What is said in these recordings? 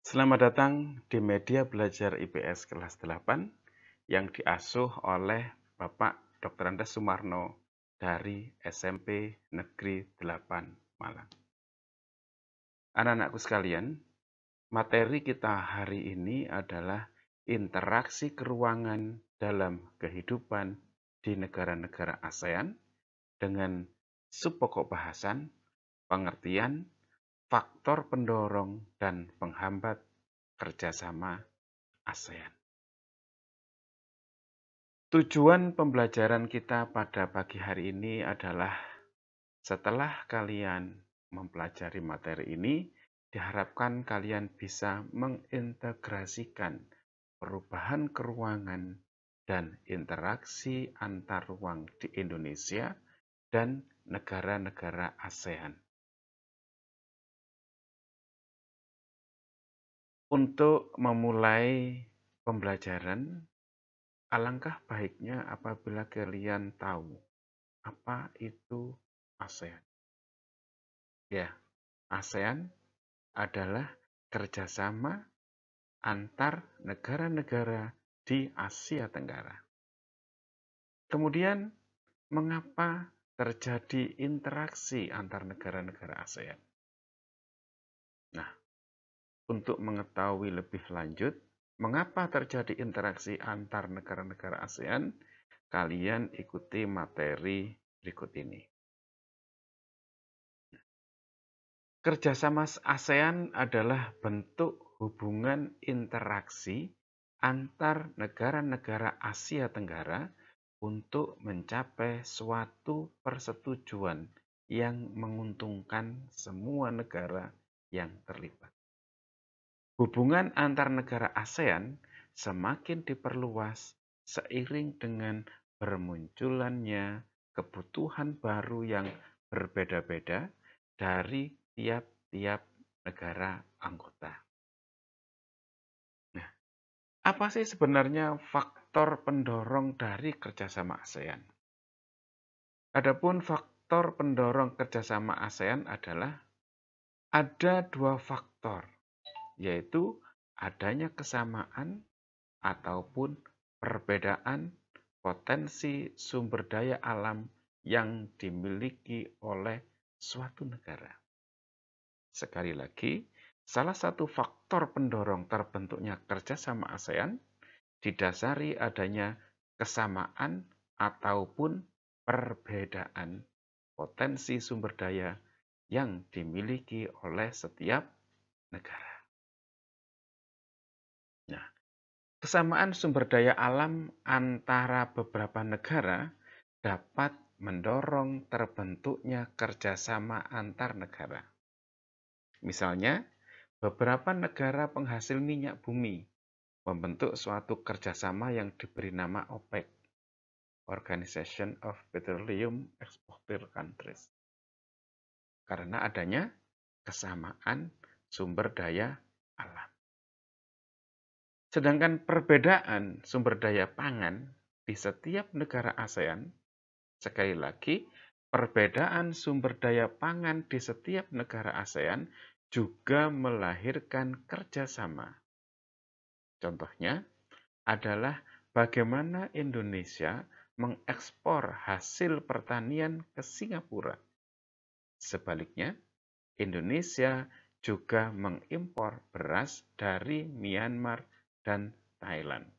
Selamat datang di Media Belajar IPS kelas 8 yang diasuh oleh Bapak Dr. Andes Sumarno dari SMP Negeri 8 Malang. Anak-anakku sekalian, materi kita hari ini adalah interaksi keruangan dalam kehidupan di negara-negara ASEAN dengan subpokok bahasan, pengertian, faktor pendorong dan penghambat kerjasama ASEAN. Tujuan pembelajaran kita pada pagi hari ini adalah setelah kalian mempelajari materi ini, diharapkan kalian bisa mengintegrasikan perubahan keruangan dan interaksi antar ruang di Indonesia dan negara-negara ASEAN. Untuk memulai pembelajaran, alangkah baiknya apabila kalian tahu apa itu ASEAN. Ya, ASEAN adalah kerjasama antar negara-negara di Asia Tenggara. Kemudian, mengapa terjadi interaksi antar negara-negara ASEAN? Nah, untuk mengetahui lebih lanjut, mengapa terjadi interaksi antar negara-negara ASEAN, kalian ikuti materi berikut ini. Kerjasama ASEAN adalah bentuk hubungan interaksi antar negara-negara Asia Tenggara untuk mencapai suatu persetujuan yang menguntungkan semua negara yang terlibat. Hubungan antar negara ASEAN semakin diperluas seiring dengan bermunculannya kebutuhan baru yang berbeda-beda dari tiap-tiap negara anggota. Nah, apa sih sebenarnya faktor pendorong dari kerjasama ASEAN? Adapun faktor pendorong kerjasama ASEAN adalah ada dua faktor, yaitu adanya kesamaan ataupun perbedaan potensi sumber daya alam yang dimiliki oleh suatu negara. Sekali lagi, salah satu faktor pendorong terbentuknya kerjasama ASEAN didasari adanya kesamaan ataupun perbedaan potensi sumber daya yang dimiliki oleh setiap negara. Nah, kesamaan sumber daya alam antara beberapa negara dapat mendorong terbentuknya kerjasama antar negara. Misalnya, beberapa negara penghasil minyak bumi membentuk suatu kerjasama yang diberi nama OPEC, Organization of Petroleum Exporter Countries, karena adanya kesamaan sumber daya alam. Sedangkan perbedaan sumber daya pangan di setiap negara ASEAN, sekali lagi, perbedaan sumber daya pangan di setiap negara ASEAN juga melahirkan kerjasama. Contohnya adalah bagaimana Indonesia mengekspor hasil pertanian ke Singapura. Sebaliknya, Indonesia juga mengimpor beras dari Myanmar dan Thailand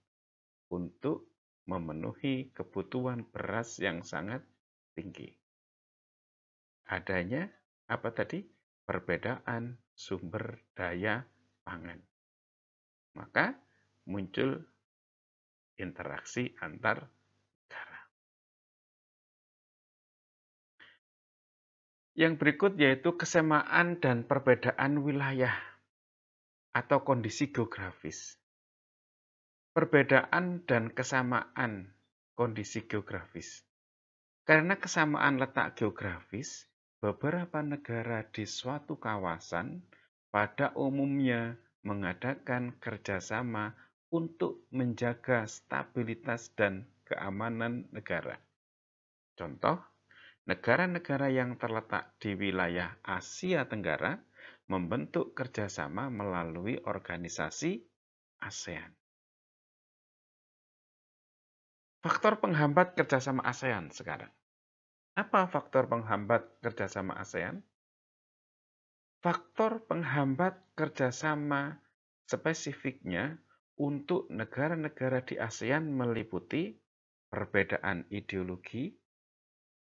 untuk memenuhi kebutuhan beras yang sangat tinggi. Adanya apa tadi? Perbedaan sumber daya pangan. Maka muncul interaksi antar negara. Yang berikut yaitu kesamaan dan perbedaan wilayah atau kondisi geografis. Perbedaan dan kesamaan kondisi geografis. Karena kesamaan letak geografis, beberapa negara di suatu kawasan pada umumnya mengadakan kerjasama untuk menjaga stabilitas dan keamanan negara. Contoh, negara-negara yang terletak di wilayah Asia Tenggara membentuk kerjasama melalui organisasi ASEAN. Faktor penghambat kerjasama ASEAN sekarang. Apa faktor penghambat kerjasama ASEAN? Faktor penghambat kerjasama spesifiknya untuk negara-negara di ASEAN meliputi perbedaan ideologi,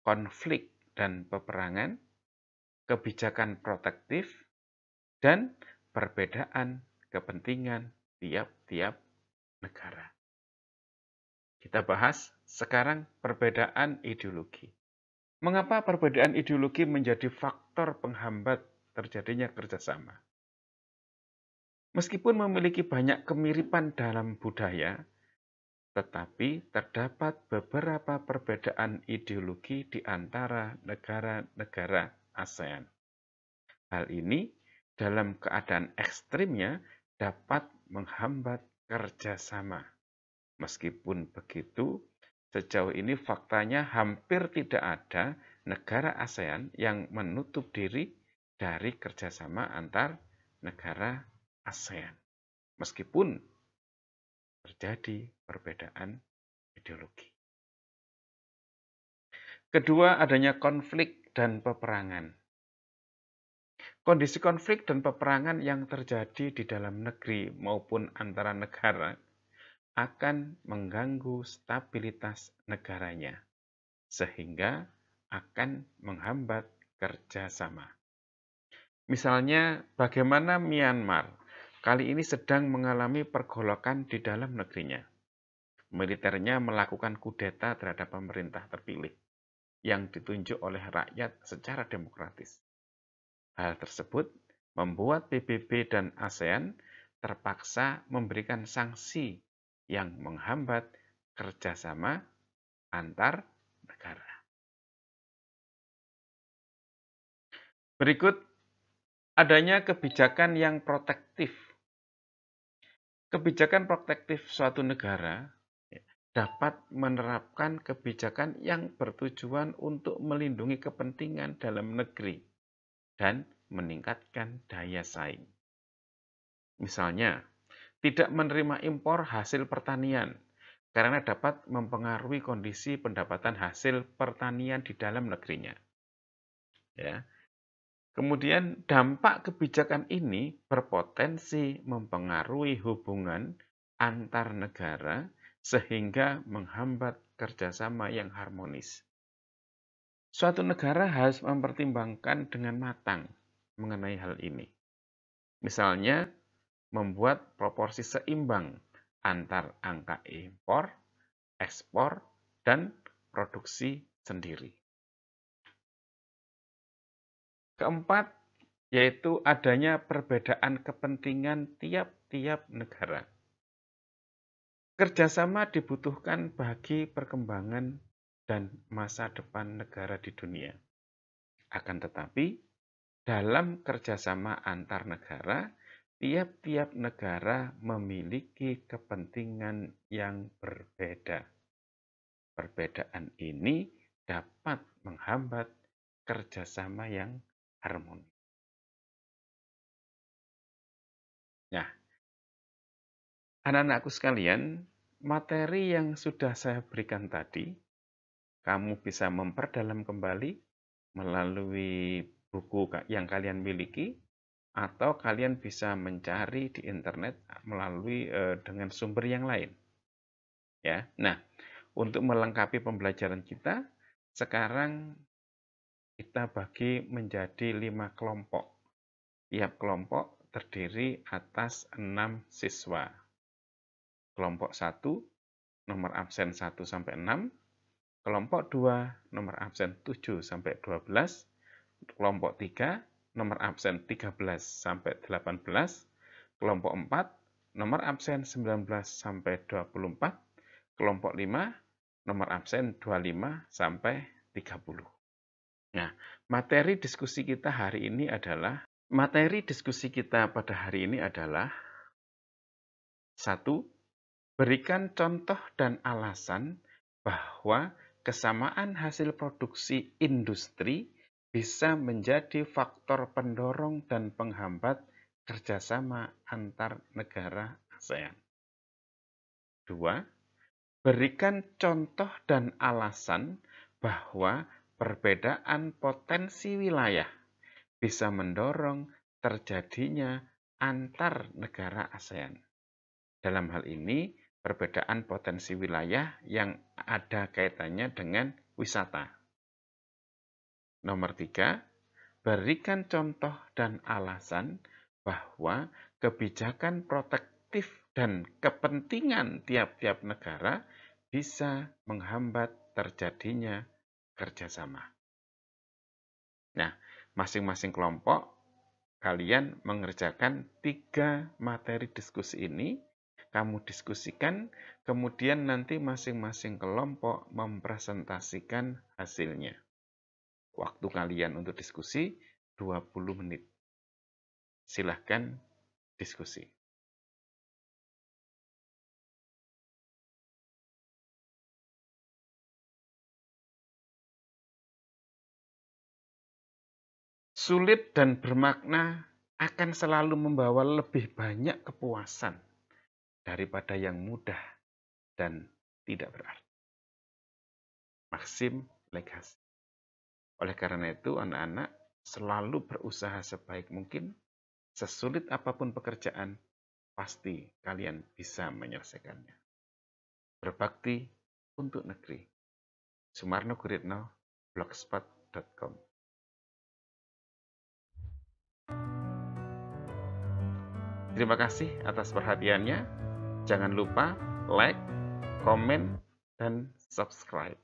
konflik dan peperangan, kebijakan protektif, dan perbedaan kepentingan tiap-tiap negara. Kita bahas sekarang perbedaan ideologi. Mengapa perbedaan ideologi menjadi faktor penghambat terjadinya kerjasama? Meskipun memiliki banyak kemiripan dalam budaya, tetapi terdapat beberapa perbedaan ideologi di antara negara-negara ASEAN. Hal ini dalam keadaan ekstrimnya dapat menghambat kerjasama. Meskipun begitu, sejauh ini faktanya hampir tidak ada negara ASEAN yang menutup diri dari kerjasama antar negara ASEAN. Meskipun terjadi perbedaan ideologi. Kedua, adanya konflik dan peperangan. Kondisi konflik dan peperangan yang terjadi di dalam negeri maupun antara negara akan mengganggu stabilitas negaranya, sehingga akan menghambat kerjasama. Misalnya, bagaimana Myanmar kali ini sedang mengalami pergolakan di dalam negerinya. Militernya melakukan kudeta terhadap pemerintah terpilih yang ditunjuk oleh rakyat secara demokratis. Hal tersebut membuat PBB dan ASEAN terpaksa memberikan sanksi yang menghambat kerjasama antar negara. Berikut adanya kebijakan yang protektif. Kebijakan protektif suatu negara dapat menerapkan kebijakan yang bertujuan untuk melindungi kepentingan dalam negeri dan meningkatkan daya saing. Misalnya, tidak menerima impor hasil pertanian karena dapat mempengaruhi kondisi pendapatan hasil pertanian di dalam negerinya. Ya. Kemudian dampak kebijakan ini berpotensi mempengaruhi hubungan antar negara sehingga menghambat kerjasama yang harmonis. Suatu negara harus mempertimbangkan dengan matang mengenai hal ini. Misalnya, membuat proporsi seimbang antar angka impor, ekspor, dan produksi sendiri. Keempat, yaitu adanya perbedaan kepentingan tiap-tiap negara. Kerjasama dibutuhkan bagi perkembangan dan masa depan negara di dunia. Akan tetapi, dalam kerjasama antar negara, tiap-tiap negara memiliki kepentingan yang berbeda. Perbedaan ini dapat menghambat kerjasama yang harmonis. Nah, anak-anakku sekalian, materi yang sudah saya berikan tadi, kamu bisa memperdalam kembali melalui buku yang kalian miliki, atau kalian bisa mencari di internet melalui dengan sumber yang lain. Ya, nah, untuk melengkapi pembelajaran kita, sekarang kita bagi menjadi 5 kelompok. Tiap kelompok terdiri atas 6 siswa. Kelompok 1, nomor absen 1 sampai 6. Kelompok 2, nomor absen 7 sampai 12. Kelompok 3, nomor absen 13 sampai 18, kelompok 4, nomor absen 19 sampai 24, kelompok 5, nomor absen 25 sampai 30. Nah, materi diskusi kita pada hari ini adalah 1. Berikan contoh dan alasan bahwa kesamaan hasil produksi industri bisa menjadi faktor pendorong dan penghambat kerjasama antar negara ASEAN. 2. Berikan contoh dan alasan bahwa perbedaan potensi wilayah bisa mendorong terjadinya antar negara ASEAN. Dalam hal ini, perbedaan potensi wilayah yang ada kaitannya dengan wisata. Nomor 3, berikan contoh dan alasan bahwa kebijakan protektif dan kepentingan tiap-tiap negara bisa menghambat terjadinya kerjasama. Nah, masing-masing kelompok kalian mengerjakan 3 materi diskusi ini, kamu diskusikan, kemudian nanti masing-masing kelompok mempresentasikan hasilnya. Waktu kalian untuk diskusi 20 menit. Silahkan diskusi. Sulit dan bermakna akan selalu membawa lebih banyak kepuasan daripada yang mudah dan tidak berarti. Maxim Legasi. Oleh karena itu, anak-anak selalu berusaha sebaik mungkin, sesulit apapun pekerjaan, pasti kalian bisa menyelesaikannya. Berbakti untuk negeri. Sumarno Guritno, blogspot.com. Terima kasih atas perhatiannya. Jangan lupa like, komen, dan subscribe.